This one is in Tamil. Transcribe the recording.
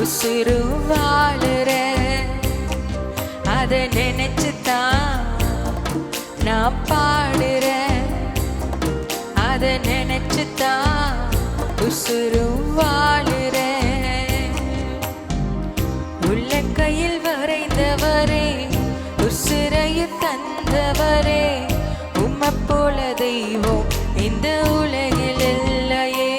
உசுரு வாழுற அதை நினைச்சுதான் நான் பாடுறேன். அதை நினைச்சுதான் உசுரு வாழுறேன். உள்ளங்கையில் வரைந்தவரே உசுரையும் தந்தவரே உம்மை போல தெய்வம் இந்த உலகில் இல்லையே.